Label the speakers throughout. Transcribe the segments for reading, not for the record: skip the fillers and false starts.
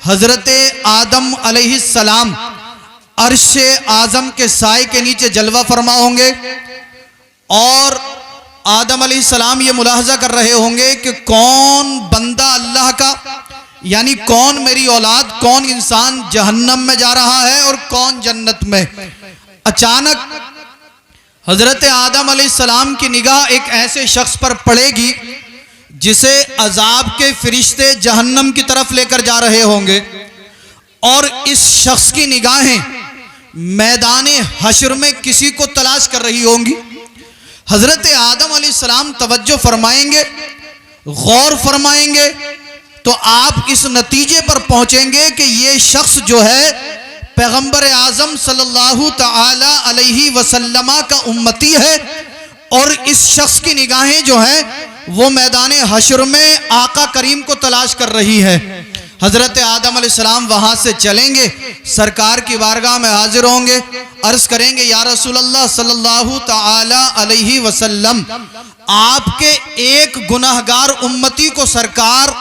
Speaker 1: हजरत आदम अलैहिस्सलाम अर्श आजम के साए के नीचे जलवा फरमा होंगे और आदम अलैहिस्सलाम ये मुलाहजा कर रहे होंगे कि कौन बंदा अल्लाह का, यानी कौन मेरी औलाद, कौन इंसान जहन्नम में जा रहा है और कौन जन्नत में। अचानक हजरत आदम अलैहिस्सलाम की निगाह एक ऐसे शख्स पर पड़ेगी जिसे अजाब के फरिश्ते जहन्नम की तरफ लेकर जा रहे होंगे और इस शख्स की निगाहें मैदाने हश्र में किसी को तलाश कर रही होंगी। हजरत आदम अलैहिस्सलाम तवज्जो फरमाएंगे, गौर फरमाएंगे तो आप इस नतीजे पर पहुंचेंगे कि ये शख्स जो है पैगंबर आजम सल्लल्लाहु ताला अलैहि वसल्लमा का उम्मती है और इस शख्स की निगाहें जो हैं वो मैदान हश्र में आका करीम को तलाश कर रही है। हजरत आदम अलैहिस्सलाम वहां से चलेंगे, सरकार की बारगाह में हाजिर होंगे, अर्ज करेंगे या रसूल अल्लाह सल्लल्लाहु ताला अलैहि वसल्लम, आपके एक गुनाहगार उम्मती को सरकार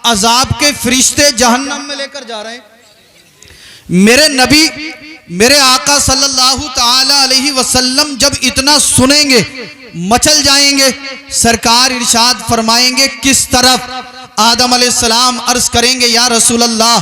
Speaker 1: अजाब के फरिश्ते जहन्नम में लेकर जा रहे हैं। मेरे नबी, मेरे आका सल्लल्लाहु ताला अलैहि वसल्लम जब इतना सुनेंगे मचल जाएंगे। सरकार इरशाद फरमाएंगे किस तरफ? आदम अलैहिस्सलाम अर्ज करेंगे या रसूल अल्लाह,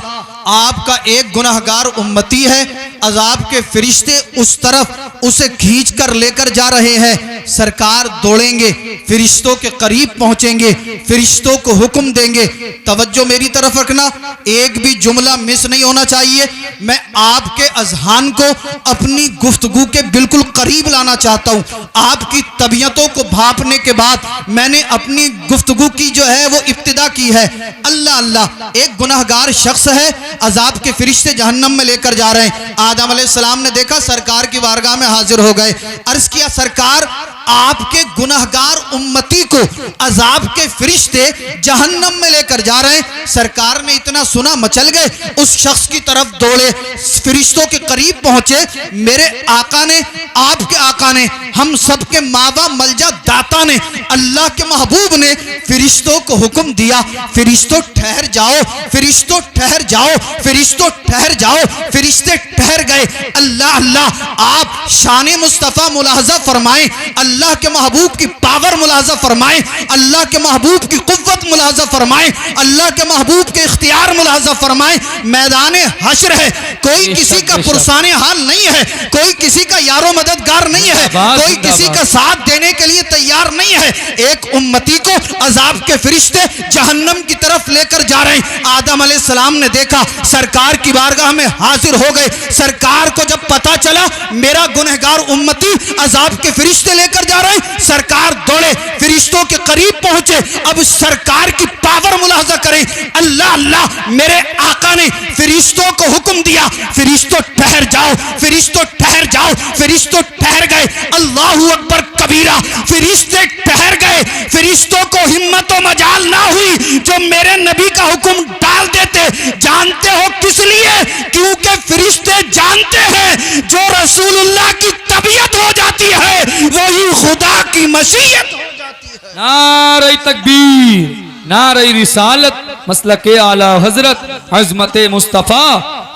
Speaker 1: आपका एक गुनाहगार उम्मती है, अजाब के फरिश्ते उस तरफ उसे खींच कर लेकर जा रहे हैं। सरकार दौड़ेंगे, फरिश्तों के करीब पहुंचेंगे, फरिश्तों को हुक्म देंगे। तवज्जो मेरी तरफ रखना, एक भी जुमला मिस नहीं होना चाहिए। मैं आपके अजहान को अपनी गुफ्तगू के बिल्कुल करीब लाना चाहता हूं। आपकी तबीयतों को भांपने के बाद मैंने अपनी गुफ्तगू की जो है वो इब्तिदा की है। अल्लाह अल्लाह, एक गुनाहगार शख्स है, अजाब के फरिश्ते जहन्नम में लेकर जा रहे हैं। आदम अलैहिस्सलाम ने देखा, सरकार की बारगाह में हाजिर हो गए, अर्ज किया सरकार आपके गुनाहगार उम्मती को अजाब के फरिश्ते जहन्नम में लेकर जा रहे हैं। सरकार ने इतना सुना मचल गए, उस शख्स की तरफ दौड़े, फरिश्तों के करीब पहुंचे। मेरे आका ने, आपके आका ने, हम सब के मावा मलजा दाता ने, अल्लाह के महबूब ने फरिश्तों को हुक्म दिया, फरिश्तों ठहर जाओ, फरिश्तों ठहर जाओ, फरिश्तों ठहर जाओ। फरिश्ते ठहर गए। अल्लाह अल्लाह, आप शान मुस्तफ़ा मुलाहजा फरमाएं, अल्लाह के महबूब की पावर मुलाहजा फरमाएं, अल्लाह के महबूब की कुव्वत मुलाहजा फरमाएं, अल्लाह के महबूब के इख्तियार मुलाहजा फरमाएं। मैदान हश्र है, कोई किसी का पुरसाने हाल नहीं है, कोई किसी का यारो मददगार नहीं है, कोई किसी का साथ देने के लिए तैयार नहीं है। एक उम्मती को अजाब के फरिश्ते जहन्नम की तरफ लेकर जा रहे हैं। आदम अलैहिस्सलाम ने देखा, सरकार की बारगाह में हाजिर हो गए। सरकार को जब पता चला मेरा गुनहगार उम्मती अजाब के फरिश्ते लेकर जा रहे हैं, सरकार दौड़े, फरिश्तों के करीब पहुंचे। अब सरकार की पावर मुलाहजा करें। अल्लाह अल्लाह, मेरे आका ने फरिश्तों को हुक्म दिया, फरिश्तों ठहर जाओ, फरिश्तों ठहर जाओ। फरिश्तों ठहर गए। अल्लाहू अकबर कबीरा, फरिश्ते ठहर गए। फरिश्तों को हिम्मत व मजाल ना हुई जो मेरे नबी का हुक्म डाल देते। जानते हो किस लिए? क्योंकि फरिश्ते जानते हैं जो रसूलुल्लाह की तबीयत हो जाती है वही खुदा की मशीयत हो जाती है।
Speaker 2: नारे तकबीर, नारे रिसालत, मसलके आला हजरत अजमत मुस्तफ़ा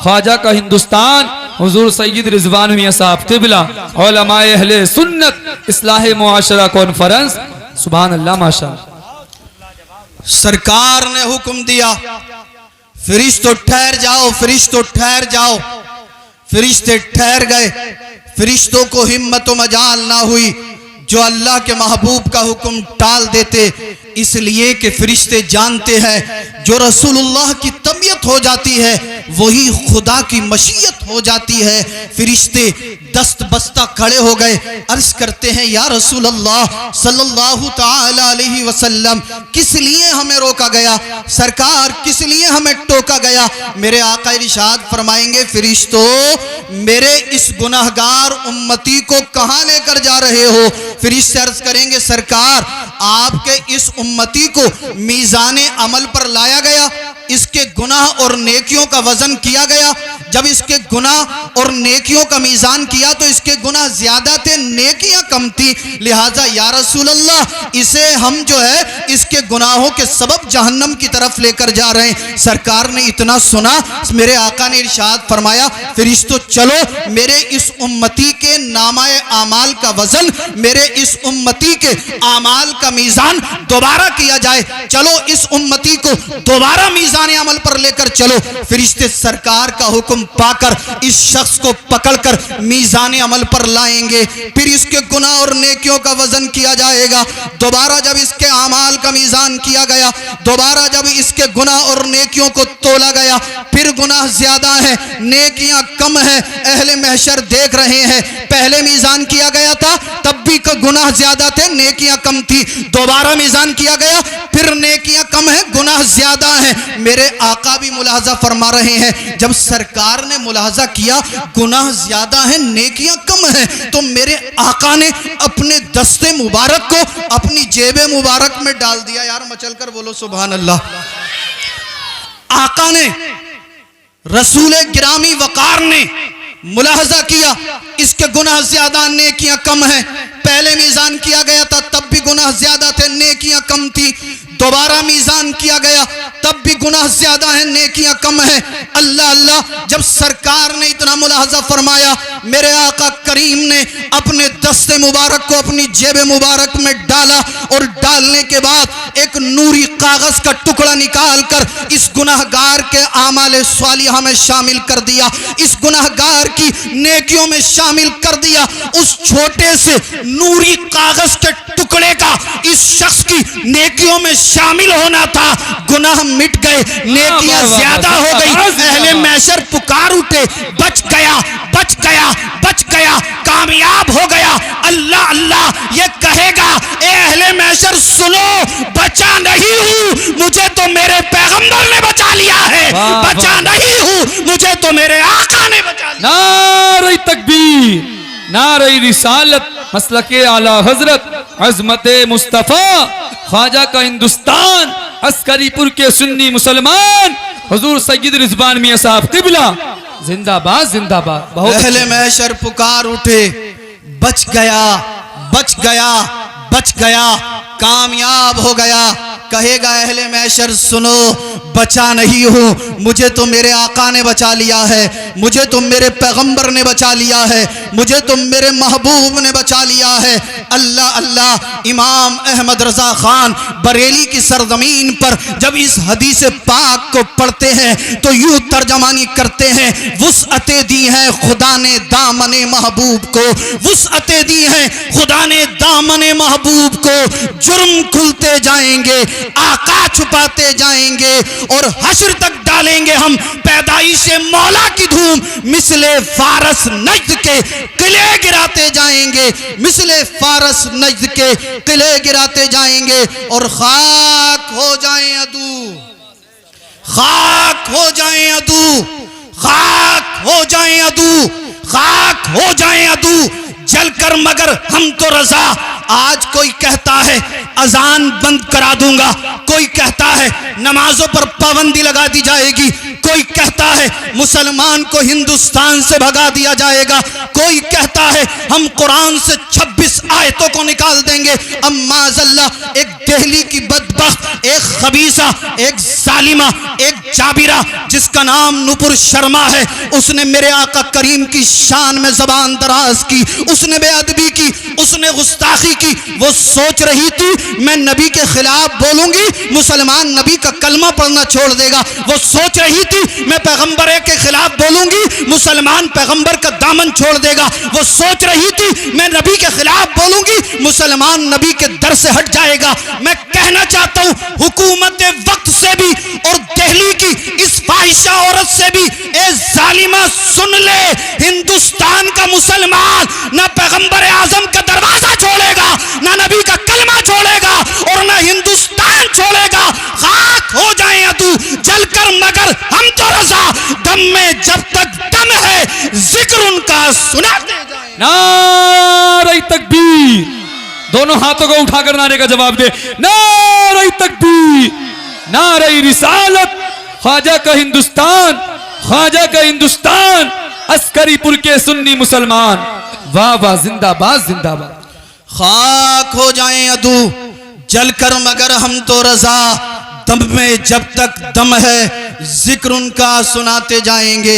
Speaker 2: ख्वाजा का हिंदुस्तान हुजूर सैयद रिजवान मियां साहब क़िबला, उलमाए अहले सुन्नत इस्लाह मुआशरा कॉन्फ्रेंस। सुभान अल्लाह, माशाअल्लाह।
Speaker 1: सरकार ने हुक्म दिया, फरिश्तों ठहर जाओ, फरिश्तों ठहर जाओ। फरिश्ते ठहर गए। फरिश्तों को हिम्मत व मजाल ना हुई जो अल्लाह के महबूब का हुक्म टाल देते, इसलिए कि फरिश्ते जानते हैं जो रसूलुल्लाह की तबीयत हो जाती है वही खुदा की मशीयत हो जाती है। फरिश्ते दस्त बस्ता खड़े हो गए, अर्ज करते हैं या रसूल अल्लाह सल्लल्लाहु ताला अलैहि वसल्लम, किस लिए हमें रोका गया? सरकार किस लिए हमें टोका गया? मेरे आका इरशाद फरमाएंगे, फरिश्तों मेरे इस गुनाहगार उम्मती को कहां लेकर जा रहे हो? फरिश्ते अर्ज करेंगे, सरकार आपके इस उम्मती को मीज़ाने अमल पर लाया गया, इसके गुनाह और नेकियों का वजन किया गया। जब इसके गुनाह और नेकियों का मीज़ान किया तो इसके गुनाह ज़्यादा थे, नेकियां कम थी। लिहाजा या रसूल अल्लाह, इसे हम जो है इसके गुनाहों के सबब जहन्नम की तरफ लेकर जा रहे हैं। सरकार ने इतना सुना, मेरे आका ने इरशाद फरमाया, फरिश्तों चलो मेरे इस उम्मती के नामाए आमाल का वजन, मेरे इस उम्मती के आमाल का मीज़ान दोबारा किया जाए। चलो इस उम्मती को दोबारा मीज़ान अमल पर लेकर चलो। फरिश्ते सरकार का हुक्म पाकर इस शख्स को पकड़कर मीज़ान अमल पर लाएंगे। फिर इसके गुनाह और नेकियों का वजन किया जाएगा। दोबारा जब इसके आमाल का मीज़ान किया गया, दोबारा जब इसके गुनाह और नेकियों को तोला गया, फिर गुनाह ज्यादा है, नेकियां कम है। अहले महशर देख रहे हैं, पहले मीज़ान किया गया था तब भी गुनाह ज्यादा थे, नेकियां कम थी। दोबारा मीज़ान किया गया, फिर नेकियां कम है, गुनाह ज्यादा है। मेरे आका भी मुलाहजा फरमा रहे हैं, जब सरकार ने मुलाहजा किया गुनाह ज्यादा है, नेकियां कम है, तो मेरे आका ने अपने दस्ते मुबारक को अपनी जेब मुबारक में डाल दिया। यार मचल कर बोलो सुभान अल्लाह। आका ने, रसूल गिरामी वकार ने मुलाहजा किया, इसके गुनाह ज्यादा, नेकियां कम है। पहले मीज़ान किया गया था तब भी गुनाह ज्यादा थे, नेकियां कम थी। दोबारा मीज़ान किया गया तब भी गुनाह ज्यादा है, नेकियां कम है। अल्लाह अल्लाह, जब सरकार ने इतना मुलाहजा फरमाया, मेरे आका करीम ने अपने दस्ते मुबारक को अपनी जेब मुबारक में डाला और डालने के बाद एक नूरी कागज का टुकड़ा निकाल कर इस गुनाहगार के आमाले स्वालिहा में शामिल कर दिया, इस गुनाहगार की नेकियों में शामिल कर दिया। उस छोटे से नूरी कागज के टुकड़े का इस शख्स की नेकियों में शामिल होना था। गुनाह मिट गए, नेकियां ज्यादा हो गई। अहले महशर पुकार उठे, बच गया, बच गया, बच गया, कामयाब हो गया। अल्लाह अल्लाह ये कहेगा, ए अहले महशर सुनो, बचा नहीं हूं, मुझे तो मेरे पैगंबर ने बचा लिया है। बचा नहीं हूं, मुझे तो मेरे आका ने बचा लिया।
Speaker 2: नारे तकबीर, नारे रिसालत, मसलके आला हजरत अजमत मुस्तफा ख्वाजा का हिंदुस्तान, अस्करीपुर के सुन्नी मुसलमान हुजूर सैयद रिजवान मियां साहब किबला जिंदाबाद जिंदाबाद। बहुत
Speaker 1: अहले महशर पुकार उठे, बच गया, बच गया, बच गया, कामयाब हो गया। कहेगा अहले महशर सुनो, बचा नहीं हूं, मुझे तो मेरे आका ने बचा लिया है, मुझे तो मेरे पैगंबर ने बचा लिया है, मुझे तो मेरे महबूब ने बचा लिया है। अल्लाह अल्लाह। इमाम अहमद रजा खान बरेली की सरजमीन पर जब इस हदीस पाक को पढ़ते हैं तो यूं तर्जमानी करते हैं, वुसअतें दी हैं खुदा ने दामने महबूब को, वुसअतें दी हैं खुदा ने दामने महबूब को। जुर्म खुलते जाएंगे, आका छुपाते जाएंगे और हश्र तक डालेंगे हम पैदाइशे मौला की धूम। मिसले फारस नज्द के किले गिराते जाएंगे, मिसले फारस नज्द के किले गिराते जाएंगे और खाक हो जाएं अदू, खाक हो जाएं अदू, खाक हो जाएं अदू, खाक हो जाएं अदू, जलकर मगर हम तो रजा। आज कोई कहता है अजान बंद करा दूंगा, कोई कहता है नमाजों पर पाबंदी लगा दी जाएगी, कोई कहता है मुसलमान को हिंदुस्तान से भगा दिया जाएगा, कोई कहता है हम कुरान से 26 आयतों को निकाल देंगे। अम्माज़ल्ला, एक दिल्ली की बदबख्त, एक खबीसा, एक जालिमा, एक जाबिरा जिसका नाम नुपुर शर्मा है, उसने मेरे आका करीम की शान में जबान दराज की, उसने बेअदबी की, उसने गुस्ताखी की। वो सोच रही थी मैं नबी के खिलाफ बोलूंगी, मुसलमान नबी का कलमा पढ़ना छोड़ देगा। वो सोच रही थी मैं पैगंबर के खिलाफ बोलूंगी, मुसलमान पैगंबर का दामन छोड़ देगा। वो सोच रही थी मैं नबी के खिलाफ बोलूंगी, मुसलमान नबी के दर से हट जाएगा। मैं कहना चाहता हूं हुकूमत वक्त से भी और दिल्ली की इस फाहिशा औरत से भी, ए जालिमा सुन ले, हिंदुस्तान का मुसलमान ना पैगंबर आजम का दरवाजा छोड़ेगा, ना नबी का कलमा छोड़ेगा और ना हिंदुस्तान छोड़ेगा। खाक हो जाए तू, जलकर मगर हम तो रजा, दम में जब तक दम है जिक्र उनका सुनाते जाए।
Speaker 2: नारे तकबीर, दोनों हाथों को उठाकर नारे का जवाब दे। नारे तकबीर, नारे रिसालत, ख्वाजा का हिंदुस्तान, ख्वाजा का हिंदुस्तान, अस्करीपुर के सुन्नी मुसलमान, वाह वाह जिंदाबाद जिंदाबाद।
Speaker 1: खाक हो जाएं अदू जलकर मगर हम तो रजा, दम में जब तक दम है जिक्र उनका सुनाते जाएंगे।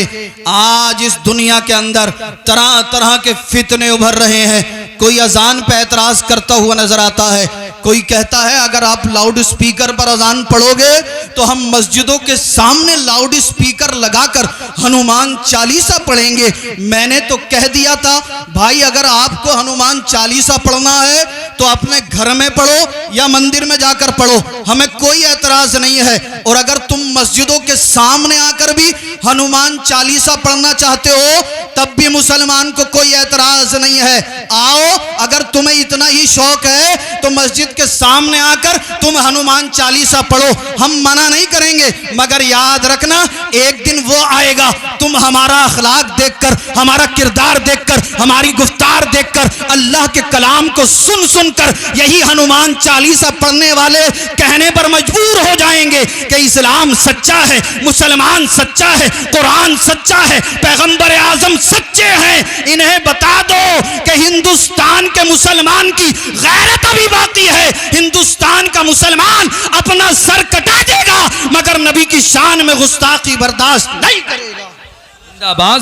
Speaker 1: आज इस दुनिया के अंदर तरह तरह के फितने उभर रहे हैं। कोई अजान पे एतराज करता हुआ नजर आता है, कोई कहता है अगर आप लाउड स्पीकर पर अजान पढ़ोगे तो हम मस्जिदों के सामने लाउड स्पीकर लगाकर हनुमान चालीसा पढ़ेंगे। मैंने तो कह दिया था भाई अगर आपको हनुमान चालीसा पढ़ना है तो अपने घर में पढ़ो या मंदिर में जाकर पढ़ो, हमें कोई एतराज नहीं है। और अगर तुम मस्जिदों के सामने आकर भी हनुमान चालीसा पढ़ना चाहते हो तब भी मुसलमान को कोई एतराज नहीं है। आओ, अगर तुम्हें इतना ही शौक है तो मस्जिद के सामने आकर तुम हनुमान चालीसा पढ़ो, हम मना नहीं करेंगे। मगर याद रखना एक दिन वो आएगा तुम हमारा अखलाक देखकर, हमारा किरदार देखकर, हमारी गुफ्तार देखकर, अल्लाह के कलाम को सुन सुनकर यही हनुमान चालीसा पढ़ने वाले कहने पर मजबूर हो जाएंगे कि इस्लाम सच्चा है, मुसलमान सच्चा है, कुरान सच्चा है, पैगंबर आजम सच्चे हैं। इन्हें बता दो कि हिंदुस्तान के मुसलमान की गैरत अभी बाकी है। हिंदुस्तान का मुसलमान अपना सर कटा देगा मगर नबी की शान में गुस्ताखी बर्दाश्त नहीं करेगा।
Speaker 2: जिंदाबाद।